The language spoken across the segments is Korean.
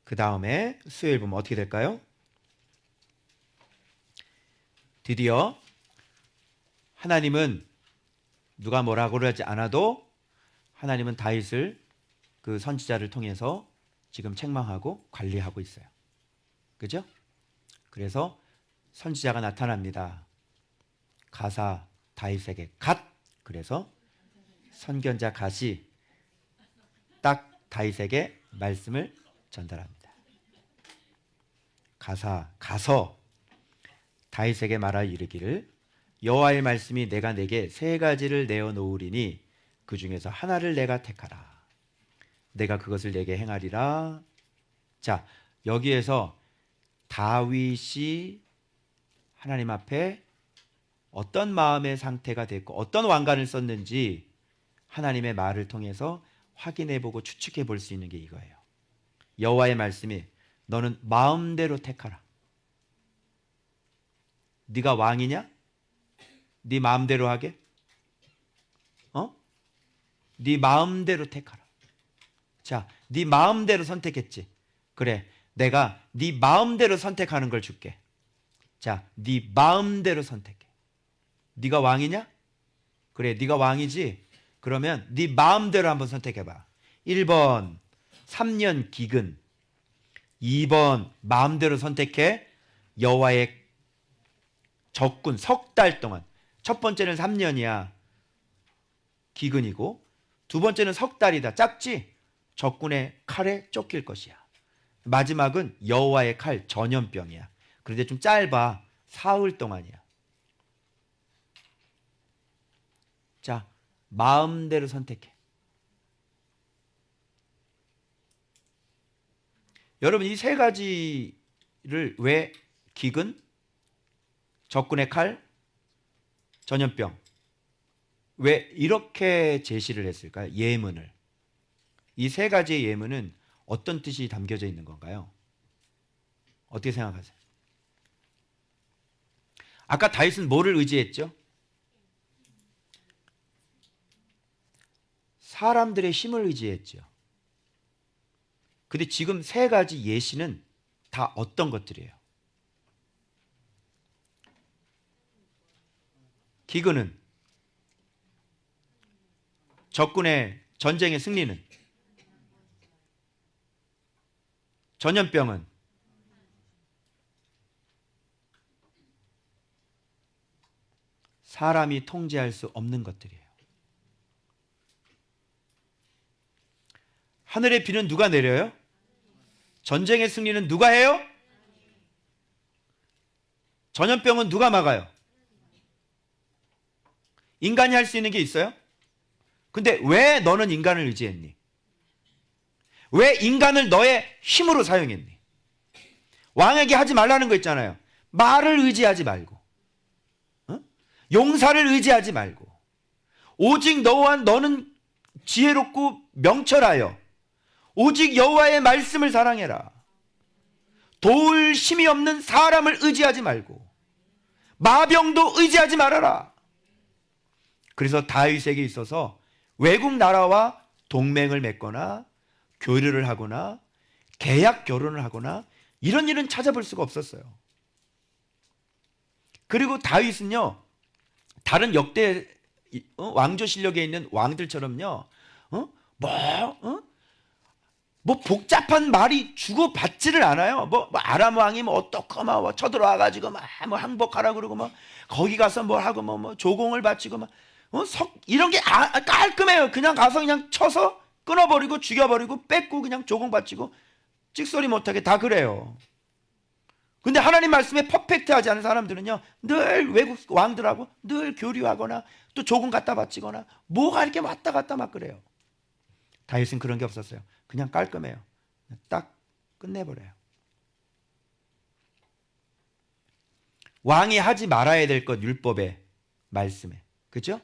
그 다음에 수요일 보면 어떻게 될까요? 드디어 하나님은 누가 뭐라고 하지 않아도 하나님은 다윗을 그 선지자를 통해서 지금 책망하고 관리하고 있어요. 그죠? 그래서 선지자가 나타납니다. 가사 다윗에게 갓. 그래서 선견자 갓이 딱 다윗에게 말씀을 전달합니다. 가서 다윗에게 말하여 이르기를 여호와의 말씀이 내가 내게 세 가지를 내어 놓으리니 그 중에서 하나를 내가 택하라. 내가 그것을 내게 행하리라. 자, 여기에서 다윗이 하나님 앞에 어떤 마음의 상태가 됐고 어떤 왕관을 썼는지 하나님의 말을 통해서 확인해보고 추측해볼 수 있는 게 이거예요. 여호와의 말씀이 너는 마음대로 택하라. 네가 왕이냐? 네 마음대로 하게? 네 마음대로 택하라. 자, 네 마음대로 선택했지. 그래, 내가 네 마음대로 선택하는 걸 줄게. 자, 네 마음대로 선택해. 네가 왕이냐? 그래, 네가 왕이지. 그러면 네 마음대로 한번 선택해봐. 1번 3년 기근, 2번 마음대로 선택해. 여호와의 적군 석 달 동안. 첫 번째는 3년이야. 기근이고 두 번째는 석 달이다. 작지? 적군의 칼에 쫓길 것이야. 마지막은 여호와의 칼 전염병이야. 그런데 좀 짧아. 사흘 동안이야. 자, 마음대로 선택해. 여러분, 이 세 가지를 왜 기근, 적군의 칼, 전염병, 왜 이렇게 제시를 했을까요? 예문을. 이 세 가지의 예문은 어떤 뜻이 담겨져 있는 건가요? 어떻게 생각하세요? 아까 다윗은 뭐를 의지했죠? 사람들의 힘을 의지했죠. 근데 지금 세 가지 예시는 다 어떤 것들이에요? 기근은, 적군의 전쟁의 승리는, 전염병은, 사람이 통제할 수 없는 것들이에요. 하늘의 비는 누가 내려요? 전쟁의 승리는 누가 해요? 전염병은 누가 막아요? 인간이 할 수 있는 게 있어요? 근데 왜 너는 인간을 의지했니? 왜 인간을 너의 힘으로 사용했니? 왕에게 하지 말라는 거 있잖아요. 말을 의지하지 말고, 용사를 의지하지 말고, 오직 너는 지혜롭고 명철하여 오직 여호와의 말씀을 사랑해라. 도울 힘이 없는 사람을 의지하지 말고 마병도 의지하지 말아라. 그래서 다윗에게 있어서 외국 나라와 동맹을 맺거나 교류를 하거나 계약 결혼을 하거나 이런 일은 찾아볼 수가 없었어요. 그리고 다윗은요, 다른 역대 왕조 실력에 있는 왕들처럼요, 뭐 복잡한 말이 주고받지를 않아요. 뭐 아람 왕이 뭐 어떻고 막 쳐들어와 가지고 뭐 항복하라 그러고 뭐 거기 가서 뭐 하고 뭐 조공을 바치고 막 이런 게 깔끔해요. 그냥 가서 그냥 쳐서 끊어버리고 죽여버리고 뺏고 그냥 조공 바치고 찍소리 못하게 다 그래요. 근데 하나님 말씀에 퍼펙트하지 않은 사람들은요, 늘 외국 왕들하고 늘 교류하거나 또 조공 갖다 바치거나 뭐가 이렇게 왔다 갔다 막 그래요. 다윗은 그런 게 없었어요. 그냥 깔끔해요. 딱 끝내버려요. 왕이 하지 말아야 될 것, 율법의 말씀에, 그죠?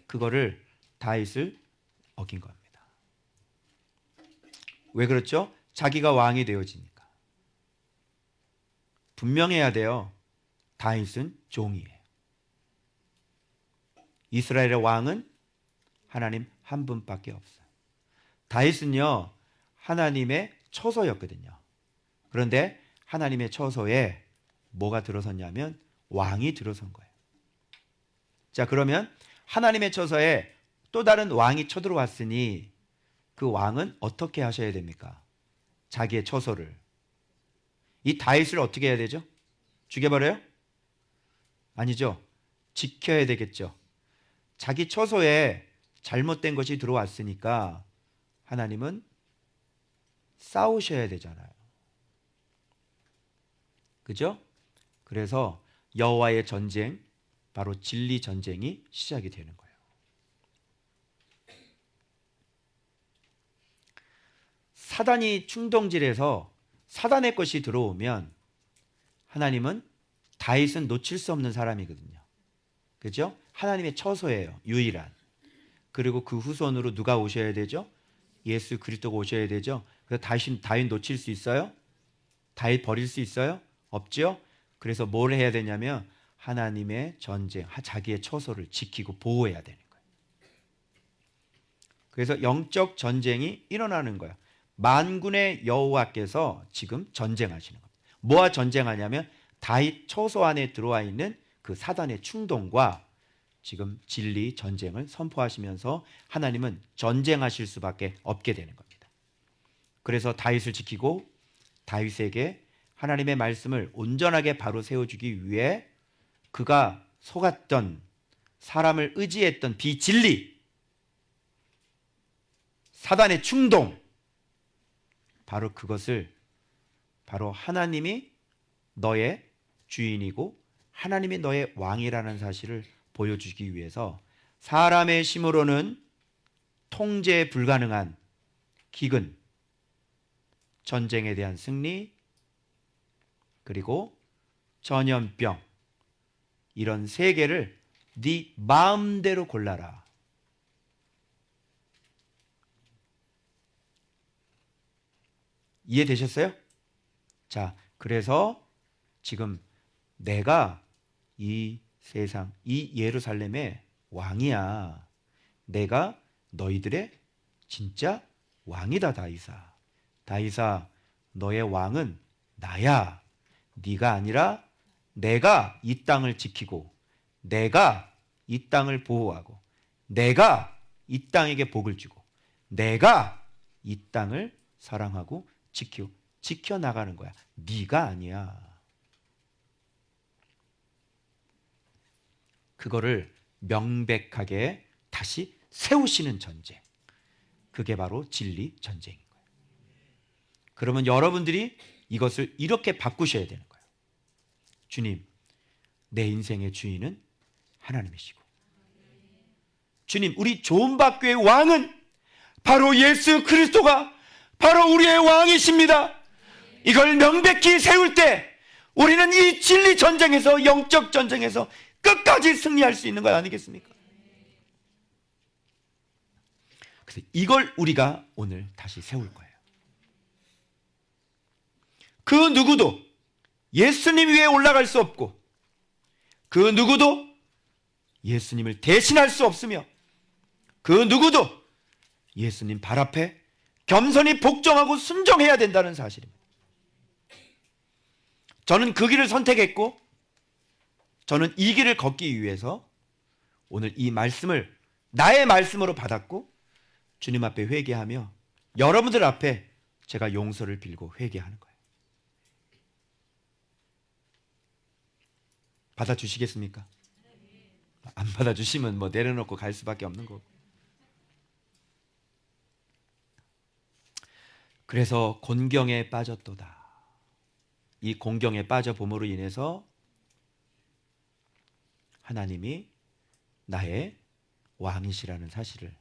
그거를 다윗을 어긴 겁니다. 왜 그렇죠? 자기가 왕이 되어지니까. 분명해야 돼요. 다윗은 종이에요. 이스라엘의 왕은 하나님 한 분밖에 없어요. 다윗은요, 하나님의 처소였거든요. 그런데 하나님의 처소에 뭐가 들어섰냐면 왕이 들어선 거예요. 자, 그러면 하나님의 처소에 또 다른 왕이 쳐들어왔으니 그 왕은 어떻게 하셔야 됩니까? 자기의 처소를, 이 다윗을 어떻게 해야 되죠? 죽여버려요? 아니죠. 지켜야 되겠죠. 자기 처소에 잘못된 것이 들어왔으니까 하나님은 싸우셔야 되잖아요. 그죠? 그래서 여호와의 전쟁, 바로 진리 전쟁이 시작이 되는 거예요. 사단이 충동질해서 사단의 것이 들어오면 하나님은 다윗은 놓칠 수 없는 사람이거든요. 그죠? 하나님의 처소예요. 유일한. 그리고 그 후손으로 누가 오셔야 되죠? 예수 그리스도가 오셔야 되죠. 그래서 다윗 놓칠 수 있어요? 다윗 버릴 수 있어요? 없죠? 그래서 뭘 해야 되냐면 하나님의 전쟁, 자기의 처소를 지키고 보호해야 되는 거예요. 그래서 영적 전쟁이 일어나는 거예요. 만군의 여호와께서 지금 전쟁하시는 겁니다. 뭐와 전쟁하냐면 다윗 처소 안에 들어와 있는 그 사단의 충동과 지금 진리 전쟁을 선포하시면서 하나님은 전쟁하실 수밖에 없게 되는 겁니다. 그래서 다윗을 지키고 다윗에게 하나님의 말씀을 온전하게 바로 세워주기 위해 그가 속았던, 사람을 의지했던 비진리, 사단의 충동, 바로 그것을 바로 하나님이 너의 주인이고 하나님이 너의 왕이라는 사실을 보여주기 위해서 사람의 힘으로는 통제 불가능한 기근, 전쟁에 대한 승리, 그리고 전염병, 이런 세 개를 네 마음대로 골라라. 이해되셨어요? 자, 그래서 지금 내가 이 세상, 이 예루살렘의 왕이야. 내가 너희들의 진짜 왕이다, 다윗아. 다윗아, 너의 왕은 나야. 네가 아니라 내가 이 땅을 지키고, 내가 이 땅을 보호하고, 내가 이 땅에게 복을 주고, 내가 이 땅을 사랑하고 지켜나가는 거야. 네가 아니야. 그거를 명백하게 다시 세우시는 전쟁, 그게 바로 진리 전쟁인 거예요. 그러면 여러분들이 이것을 이렇게 바꾸셔야 되는 거예요. 주님, 내 인생의 주인은 하나님이시고, 주님, 우리 조은박교의 왕은 바로 예수 그리스도가 바로 우리의 왕이십니다. 이걸 명백히 세울 때 우리는 이 진리 전쟁에서, 영적 전쟁에서 끝까지 승리할 수 있는 것 아니겠습니까? 그래서 이걸 우리가 오늘 다시 세울 거예요. 그 누구도 예수님 위에 올라갈 수 없고, 그 누구도 예수님을 대신할 수 없으며, 그 누구도 예수님 발 앞에 겸손히 복종하고 순종해야 된다는 사실입니다. 저는 그 길을 선택했고, 저는 이 길을 걷기 위해서 오늘 이 말씀을 나의 말씀으로 받았고, 주님 앞에 회개하며 여러분들 앞에 제가 용서를 빌고 회개하는 거예요. 받아주시겠습니까? 안 받아주시면 뭐 내려놓고 갈 수밖에 없는 거고. 그래서 곤경에 빠졌도다. 이 곤경에 빠져봄으로 인해서 하나님이 나의 왕이시라는 사실을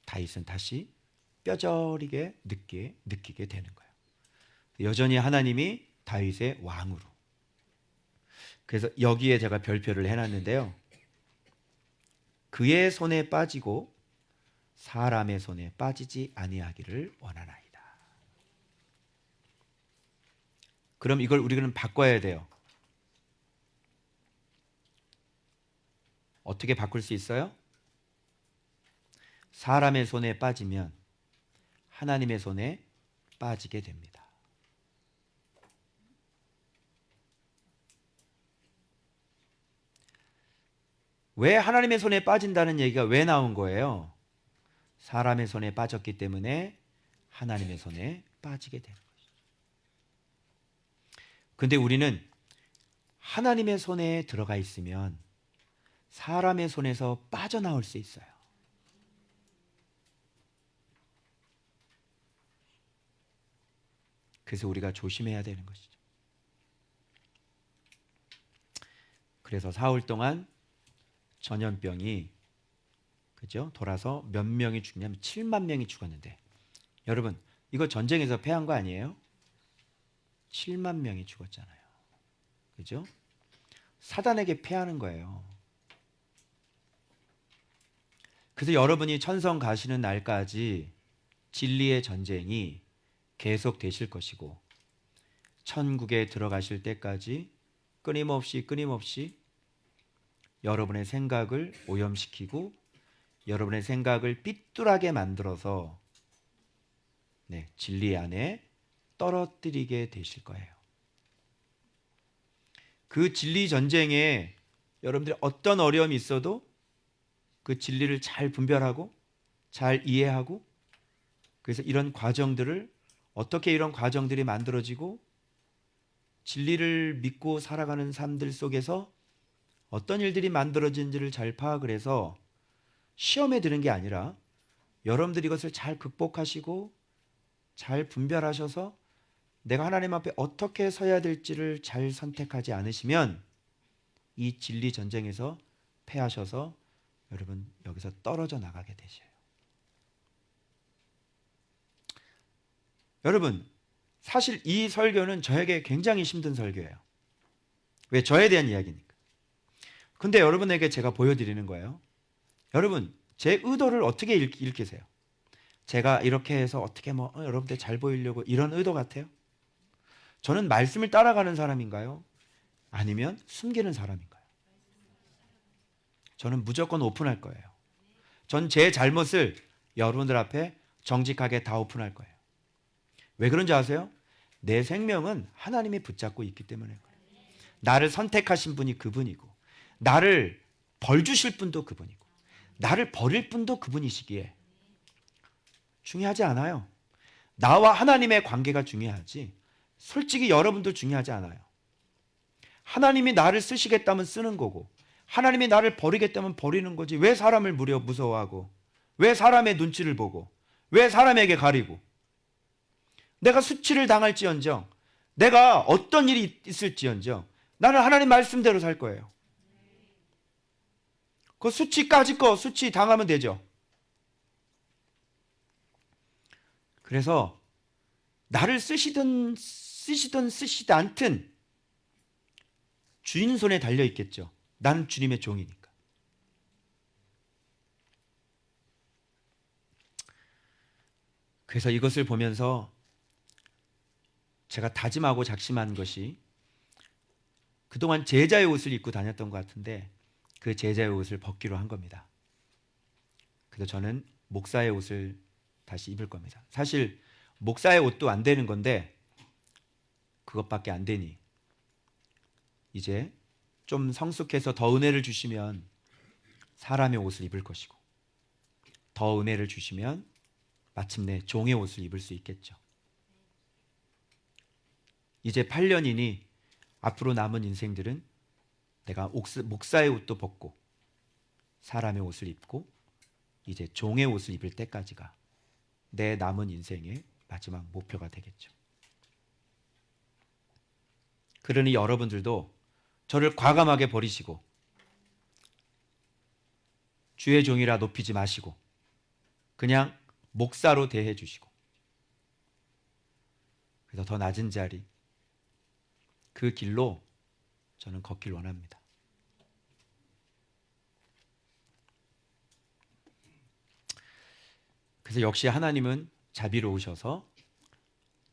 다윗은 다시 뼈저리게 느끼게 되는 거예요. 여전히 하나님이 다윗의 왕으로. 그래서 여기에 제가 별표를 해놨는데요. 그의 손에 빠지고 사람의 손에 빠지지 아니하기를 원하나이다. 그럼 이걸 우리는 바꿔야 돼요. 어떻게 바꿀 수 있어요? 사람의 손에 빠지면 하나님의 손에 빠지게 됩니다. 왜 하나님의 손에 빠진다는 얘기가 왜 나온 거예요? 사람의 손에 빠졌기 때문에 하나님의 손에 빠지게 되는 것이죠. 근데 우리는 하나님의 손에 들어가 있으면 사람의 손에서 빠져나올 수 있어요. 그래서 우리가 조심해야 되는 것이죠. 그래서 사흘 동안 전염병이 그죠? 돌아서 몇 명이 죽냐면 7만 명이 죽었는데, 여러분 이거 전쟁에서 패한 거 아니에요? 7만 명이 죽었잖아요. 그죠? 사단에게 패하는 거예요. 그래서 여러분이 천성 가시는 날까지 진리의 전쟁이 계속 되실 것이고, 천국에 들어가실 때까지 끊임없이 여러분의 생각을 오염시키고 여러분의 생각을 삐뚤하게 만들어서 진리 안에 떨어뜨리게 되실 거예요. 그 진리 전쟁에 여러분들이 어떤 어려움이 있어도 그 진리를 잘 분별하고 잘 이해하고, 그래서 이런 과정들을 어떻게 이런 과정들이 만들어지고 진리를 믿고 살아가는 삶들 속에서 어떤 일들이 만들어진지를 잘 파악을 해서 시험에 드는 게 아니라 여러분들이 이것을 잘 극복하시고 잘 분별하셔서 내가 하나님 앞에 어떻게 서야 될지를 잘 선택하지 않으시면 이 진리 전쟁에서 패하셔서 여러분 여기서 떨어져 나가게 되셔요. 여러분 사실 이 설교는 저에게 굉장히 힘든 설교예요. 왜? 저에 대한 이야기니까. 근데 여러분에게 제가 보여드리는 거예요. 여러분 제 의도를 어떻게 읽으세요? 제가 이렇게 해서 어떻게 여러분들 잘 보이려고 이런 의도 같아요? 저는 말씀을 따라가는 사람인가요? 아니면 숨기는 사람인가요? 저는 무조건 오픈할 거예요. 전 제 잘못을 여러분들 앞에 정직하게 다 오픈할 거예요. 왜 그런지 아세요? 내 생명은 하나님이 붙잡고 있기 때문에 그래요. 나를 선택하신 분이 그분이고, 나를 벌 주실 분도 그분이고, 나를 버릴 분도 그분이시기에 중요하지 않아요. 나와 하나님의 관계가 중요하지 솔직히 여러분들 중요하지 않아요. 하나님이 나를 쓰시겠다면 쓰는 거고, 하나님이 나를 버리겠다면 버리는 거지. 왜 사람을 무서워하고, 왜 사람의 눈치를 보고, 왜 사람에게 가리고. 내가 수치를 당할지언정, 내가 어떤 일이 있을지언정 나는 하나님 말씀대로 살 거예요. 그 수치까지 수치 당하면 되죠. 그래서 나를 쓰시든 쓰시지 않든 주인 손에 달려 있겠죠. 나는 주님의 종이니까. 그래서 이것을 보면서 제가 다짐하고 작심한 것이, 그동안 제자의 옷을 입고 다녔던 것 같은데 그 제자의 옷을 벗기로 한 겁니다. 그래서 저는 목사의 옷을 다시 입을 겁니다. 사실 목사의 옷도 안 되는 건데 그것밖에 안 되니 이제 좀 성숙해서 더 은혜를 주시면 사람의 옷을 입을 것이고, 더 은혜를 주시면 마침내 종의 옷을 입을 수 있겠죠. 이제 8년이니 앞으로 남은 인생들은 내가 목사의 옷도 벗고 사람의 옷을 입고 이제 종의 옷을 입을 때까지가 내 남은 인생의 마지막 목표가 되겠죠. 그러니 여러분들도 저를 과감하게 버리시고 주의 종이라 높이지 마시고 그냥 목사로 대해 주시고, 그래서 더 낮은 자리, 그 길로 저는 걷길 원합니다. 그래서 역시 하나님은 자비로우셔서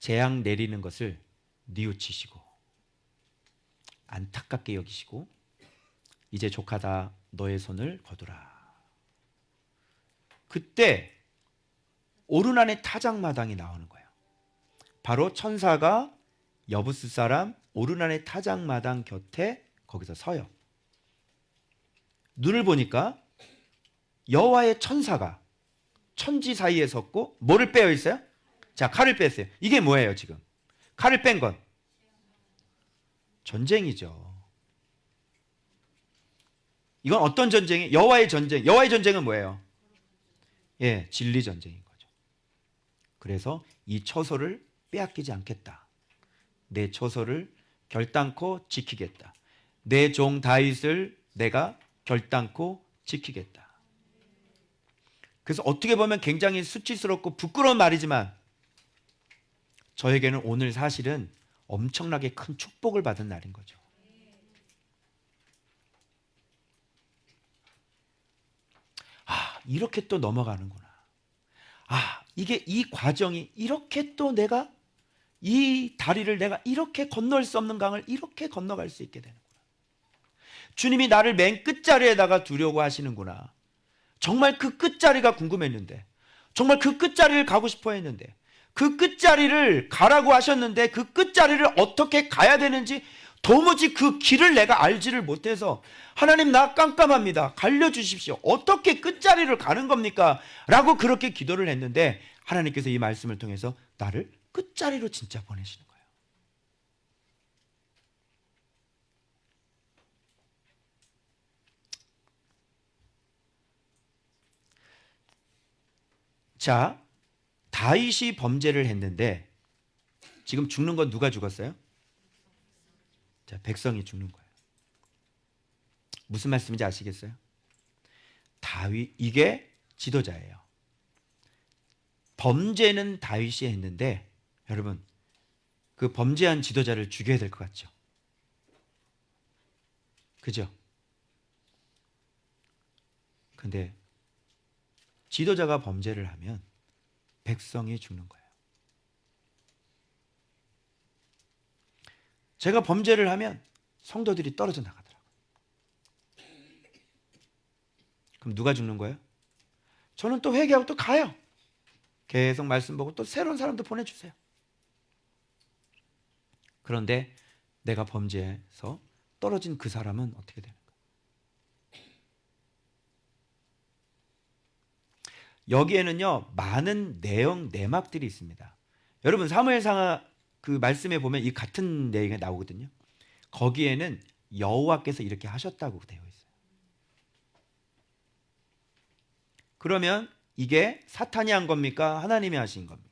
재앙 내리는 것을 뉘우치시고 안타깝게 여기시고 이제 조카다 너의 손을 거두라. 그때 오르난의 타작마당이 나오는 거예요. 바로 천사가 여부스 사람 오르난의 타작마당 곁에 거기서 서요. 눈을 보니까 여호와의 천사가 천지 사이에 섰고 뭐를 빼어 있어요? 자, 칼을 뺐어요. 이게 뭐예요 지금? 칼을 뺀 건 전쟁이죠. 이건 어떤 전쟁이? 여호와의 전쟁. 여호와의 전쟁은 뭐예요? 예, 진리 전쟁인 거죠. 그래서 이 처소를 빼앗기지 않겠다. 내 처소를 결단코 지키겠다. 내 종 다윗을 내가 결단코 지키겠다. 그래서 어떻게 보면 굉장히 수치스럽고 부끄러운 말이지만 저에게는 오늘 사실은 엄청나게 큰 축복을 받은 날인 거죠. 아, 이렇게 또 넘어가는구나. 아, 이게 이 과정이 이렇게 또 내가 이 다리를 내가 이렇게 건널 수 없는 강을 이렇게 건너갈 수 있게 되는구나. 주님이 나를 맨 끝자리에다가 두려고 하시는구나. 정말 그 끝자리가 궁금했는데, 정말 그 끝자리를 가고 싶어 했는데, 그 끝자리를 가라고 하셨는데 그 끝자리를 어떻게 가야 되는지 도무지 그 길을 내가 알지를 못해서 하나님 나 깜깜합니다. 알려주십시오. 어떻게 끝자리를 가는 겁니까? 라고 그렇게 기도를 했는데 하나님께서 이 말씀을 통해서 나를 끝자리로 진짜 보내시는 거예요. 자, 다윗이 범죄를 했는데 지금 죽는 건 누가 죽었어요? 자, 백성이 죽는 거예요. 무슨 말씀인지 아시겠어요? 다윗, 이게 지도자예요. 범죄는 다윗이 했는데 여러분, 그 범죄한 지도자를 죽여야 될 것 같죠? 그죠? 근데 지도자가 범죄를 하면 백성이 죽는 거예요. 제가 범죄를 하면 성도들이 떨어져 나가더라고요. 그럼 누가 죽는 거예요? 저는 또 회개하고 또 가요. 계속 말씀 보고 또 새로운 사람도 보내주세요. 그런데 내가 범죄해서 떨어진 그 사람은 어떻게 되는 거예요? 여기에는요, 많은 내막들이 있습니다. 여러분, 사무엘상 그 말씀에 보면 이 같은 내용이 나오거든요. 거기에는 여호와께서 이렇게 하셨다고 되어 있어요. 그러면 이게 사탄이 한 겁니까? 하나님이 하신 겁니까?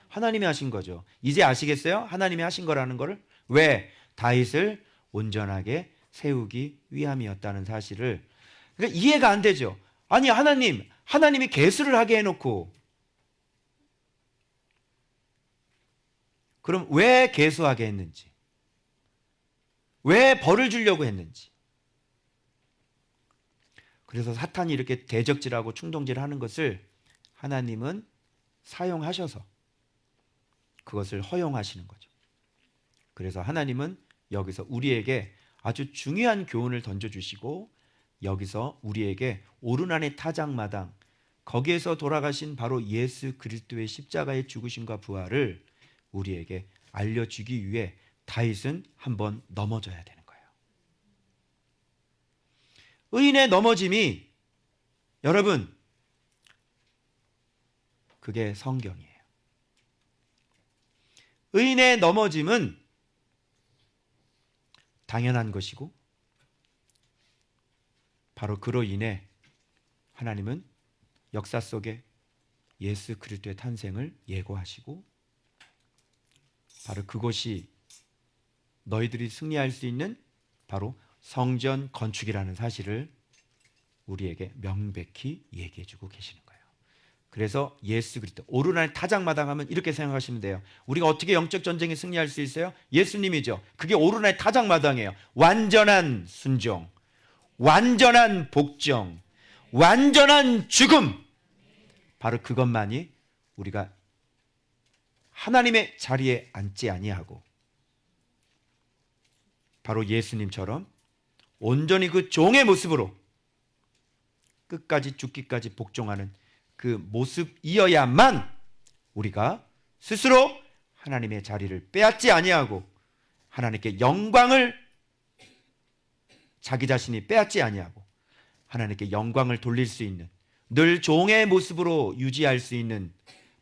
하나님이 하신 거죠. 이제 아시겠어요? 하나님이 하신 거라는 거를. 왜? 다윗을 온전하게 세우기 위함이었다는 사실을. 그러니까 이해가 안 되죠. 아니, 하나님이 계수를 하게 해놓고 그럼 왜 계수하게 했는지, 왜 벌을 주려고 했는지. 그래서 사탄이 이렇게 대적질하고 충동질하는 것을 하나님은 사용하셔서 그것을 허용하시는 거죠. 그래서 하나님은 여기서 우리에게 아주 중요한 교훈을 던져주시고 여기서 우리에게 오르난의 타작마당, 거기에서 돌아가신 바로 예수 그리스도의 십자가의 죽으심과 부활을 우리에게 알려주기 위해 다윗은 한번 넘어져야 되는 거예요. 의인의 넘어짐이, 여러분, 그게 성경이에요. 의인의 넘어짐은 당연한 것이고 바로 그로 인해 하나님은 역사 속에 예수 그리스도의 탄생을 예고하시고 바로 그것이 너희들이 승리할 수 있는 바로 성전 건축이라는 사실을 우리에게 명백히 얘기해주고 계시는 거예요. 그래서 예수 그리스도, 오르날 타작마당 하면 이렇게 생각하시면 돼요. 우리가 어떻게 영적 전쟁에 승리할 수 있어요? 예수님이죠. 그게 오르날 타작마당이에요. 완전한 순종, 완전한 복종, 완전한 죽음. 바로 그것만이 우리가 하나님의 자리에 앉지 아니하고 바로 예수님처럼 온전히 그 종의 모습으로 끝까지 죽기까지 복종하는 그 모습이어야만 우리가 스스로 하나님의 자리를 빼앗지 아니하고 하나님께 영광을 자기 자신이 빼앗지 아니하고 하나님께 영광을 돌릴 수 있는, 늘 종의 모습으로 유지할 수 있는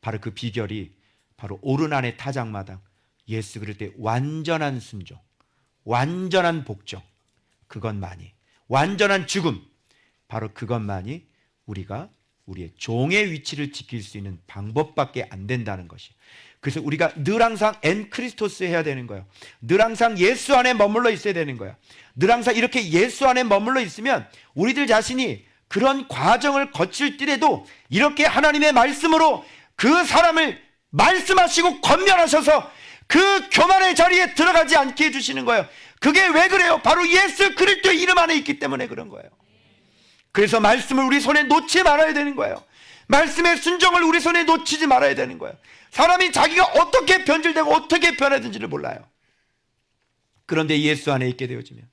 바로 그 비결이 바로 오르난의 타작마당, 예수 그리스도의 완전한 순종, 완전한 복종, 그것만이, 완전한 죽음, 바로 그것만이 우리가 우리의 종의 위치를 지킬 수 있는 방법밖에 안 된다는 것이. 그래서 우리가 늘 항상 엔 크리스토스 해야 되는 거예요. 늘 항상 예수 안에 머물러 있어야 되는 거예요. 늘 항상 이렇게 예수 안에 머물러 있으면 우리들 자신이 그런 과정을 거칠더라도 이렇게 하나님의 말씀으로 그 사람을 말씀하시고 권면하셔서 그 교만의 자리에 들어가지 않게 해주시는 거예요. 그게 왜 그래요? 바로 예수 그리스도의 이름 안에 있기 때문에 그런 거예요. 그래서 말씀을 우리 손에 놓지 말아야 되는 거예요. 말씀의 순종을 우리 손에 놓치지 말아야 되는 거예요. 사람이 자기가 어떻게 변질되고 어떻게 변하든지를 몰라요. 그런데 예수 안에 있게 되어지면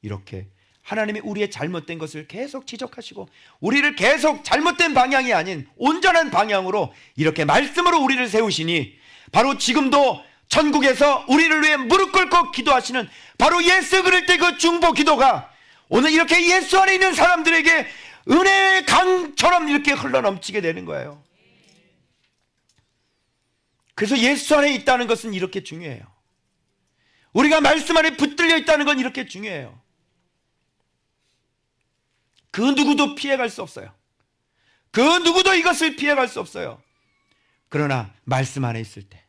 이렇게 하나님이 우리의 잘못된 것을 계속 지적하시고 우리를 계속 잘못된 방향이 아닌 온전한 방향으로 이렇게 말씀으로 우리를 세우시니 바로 지금도 천국에서 우리를 위해 무릎 꿇고 기도하시는 바로 예수 그리스도의 그 중보 기도가 오늘 이렇게 예수 안에 있는 사람들에게 은혜의 강처럼 이렇게 흘러넘치게 되는 거예요. 그래서 예수 안에 있다는 것은 이렇게 중요해요. 우리가 말씀 안에 붙들려 있다는 건 이렇게 중요해요. 그 누구도 피해갈 수 없어요. 그 누구도 이것을 피해갈 수 없어요. 그러나 말씀 안에 있을 때,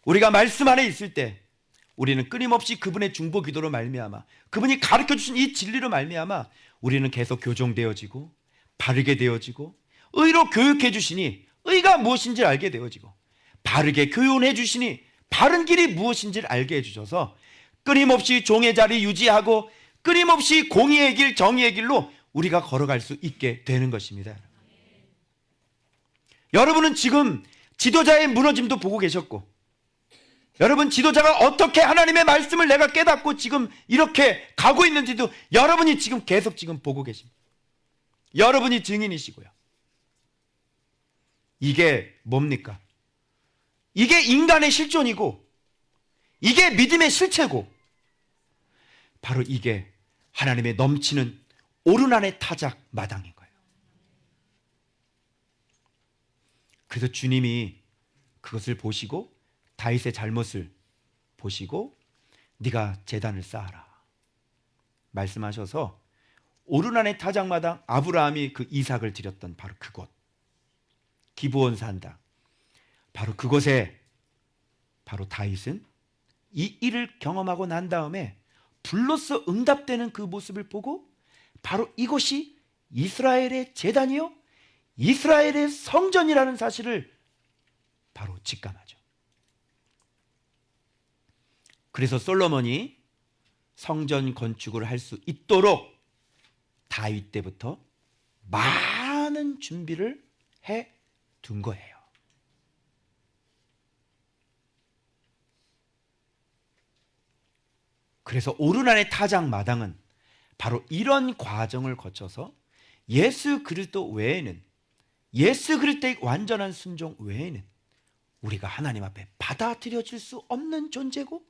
우리가 말씀 안에 있을 때 우리는 끊임없이 그분의 중보 기도로 말미암아 그분이 가르쳐주신 이 진리로 말미암아 우리는 계속 교정되어지고 바르게 되어지고 의로 교육해 주시니 의가 무엇인지 알게 되어지고 바르게 교훈해 주시니 바른 길이 무엇인지를 알게 해주셔서 끊임없이 종의 자리 유지하고 끊임없이 공의의 길, 정의의 길로 우리가 걸어갈 수 있게 되는 것입니다. 여러분은 지금 지도자의 무너짐도 보고 계셨고, 여러분 지도자가 어떻게 하나님의 말씀을 내가 깨닫고 지금 이렇게 가고 있는지도 여러분이 지금 계속 지금 보고 계십니다. 여러분이 증인이시고요. 이게 뭡니까? 이게 인간의 실존이고 이게 믿음의 실체고 바로 이게 하나님의 넘치는 오르난의 타작 마당인 거예요. 그래서 주님이 그것을 보시고 다윗의 잘못을 보시고 네가 제단을 쌓아라 말씀하셔서 오르난의 타작마당, 아브라함이 그 이삭을 드렸던 바로 그곳 기브온 산당, 바로 그곳에 바로 다윗은 이 일을 경험하고 난 다음에 불로써 응답되는 그 모습을 보고 바로 이곳이 이스라엘의 제단이요 이스라엘의 성전이라는 사실을 바로 직감하죠. 그래서 솔로몬이 성전 건축을 할 수 있도록 다윗 때부터 많은 준비를 해 둔 거예요. 그래서 오르난의 타작 마당은 바로 이런 과정을 거쳐서 예수 그리스도 외에는, 예수 그리스도의 완전한 순종 외에는 우리가 하나님 앞에 받아들여질 수 없는 존재고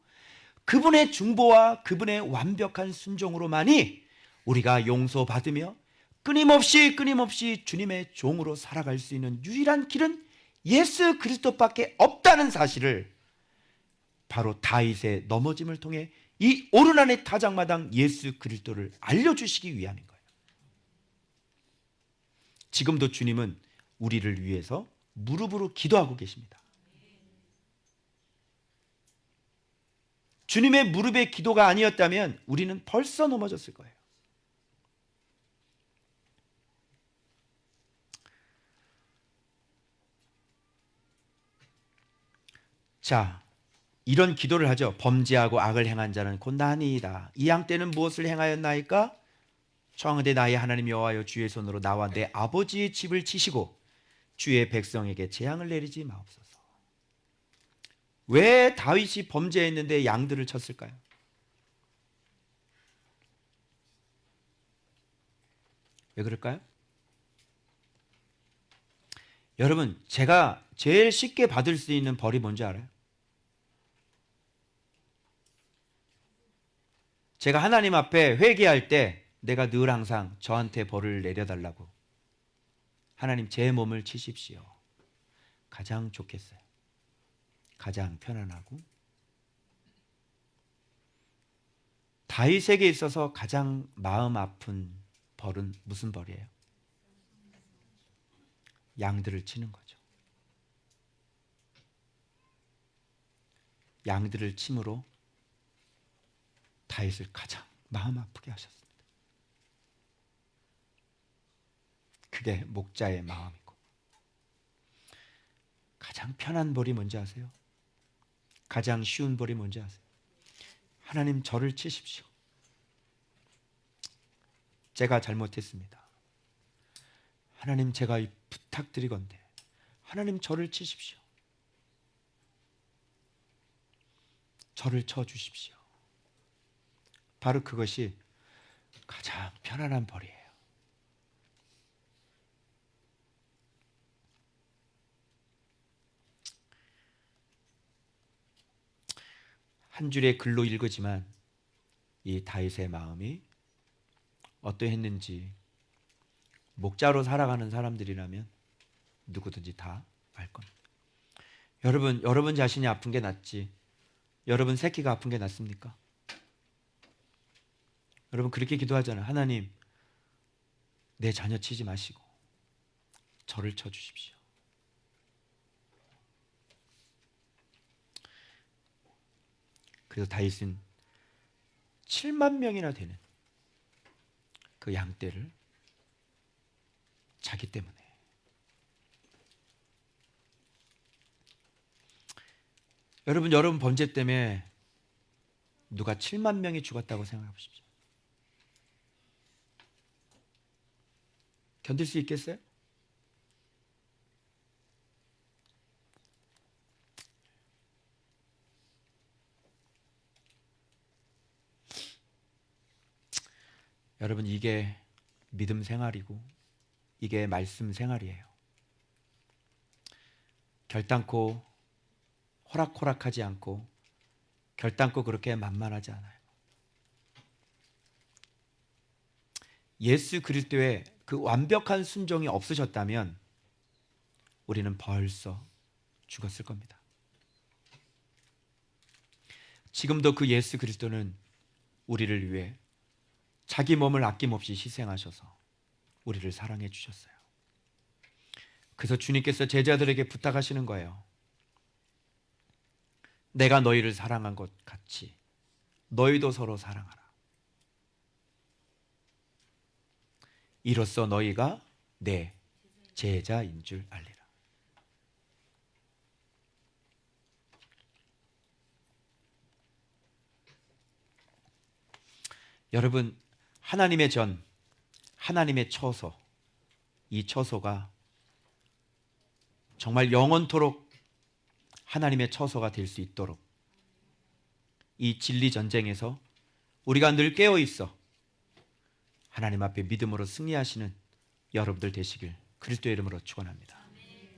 그분의 중보와 그분의 완벽한 순종으로만이 우리가 용서받으며 끊임없이 주님의 종으로 살아갈 수 있는 유일한 길은 예수 그리스도밖에 없다는 사실을 바로 다윗의 넘어짐을 통해 이 오르난의 타작마당 예수 그리스도를 알려주시기 위함인 거예요. 지금도 주님은 우리를 위해서 무릎으로 기도하고 계십니다. 주님의 무릎의 기도가 아니었다면 우리는 벌써 넘어졌을 거예요. 자, 이런 기도를 하죠. 범죄하고 악을 행한 자는 곧 나니이다. 이 양 때는 무엇을 행하였나이까? 청하되 나의 하나님 여호와여 주의 손으로 나와 내 아버지의 집을 치시고 주의 백성에게 재앙을 내리지 마옵소서. 왜 다윗이 범죄했는데 양들을 쳤을까요? 왜 그럴까요? 여러분, 제가 제일 쉽게 받을 수 있는 벌이 뭔지 알아요? 제가 하나님 앞에 회개할 때 내가 늘 항상 저한테 벌을 내려달라고 하나님 제 몸을 치십시오. 가장 좋겠어요. 가장 편안하고. 다윗에게 있어서 가장 마음 아픈 벌은 무슨 벌이에요? 양들을 치는 거죠. 양들을 침으로 다윗을 가장 마음 아프게 하셨습니다. 그게 목자의 마음이고. 가장 편한 벌이 뭔지 아세요? 가장 쉬운 벌이 뭔지 아세요? 하나님 저를 치십시오. 제가 잘못했습니다. 하나님 제가 부탁드리건대 하나님 저를 치십시오. 저를 쳐주십시오. 바로 그것이 가장 편안한 벌이에요. 한 줄의 글로 읽었지만 이 다윗의 마음이 어떠했는지 목자로 살아가는 사람들이라면 누구든지 다 알 겁니다. 여러분 자신이 아픈 게 낫지 여러분 새끼가 아픈 게 낫습니까? 여러분 그렇게 기도하잖아요. 하나님 내 자녀 치지 마시고 저를 쳐주십시오. 그래서 다윗은 7만 명이나 되는 그 양떼를 자기 때문에 여러분 범죄 때문에 누가 7만 명이 죽었다고 생각해 보십시오. 견딜 수 있겠어요? 여러분 이게 믿음 생활이고 이게 말씀 생활이에요. 결단코 호락호락하지 않고 결단코 그렇게 만만하지 않아요. 예수 그리스도의 그 완벽한 순종이 없으셨다면 우리는 벌써 죽었을 겁니다. 지금도 그 예수 그리스도는 우리를 위해 자기 몸을 아낌없이 희생하셔서 우리를 사랑해 주셨어요. 그래서 주님께서 제자들에게 부탁하시는 거예요. 내가 너희를 사랑한 것 같이 너희도 서로 사랑하라. 이로써 너희가 내 제자인 줄 알리라. 여러분 하나님의 전, 하나님의 처소, 이 처소가 정말 영원토록 하나님의 처소가 될 수 있도록 이 진리 전쟁에서 우리가 늘 깨어 있어 하나님 앞에 믿음으로 승리하시는 여러분들 되시길 그리스도의 이름으로 축원합니다.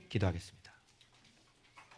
기도하겠습니다.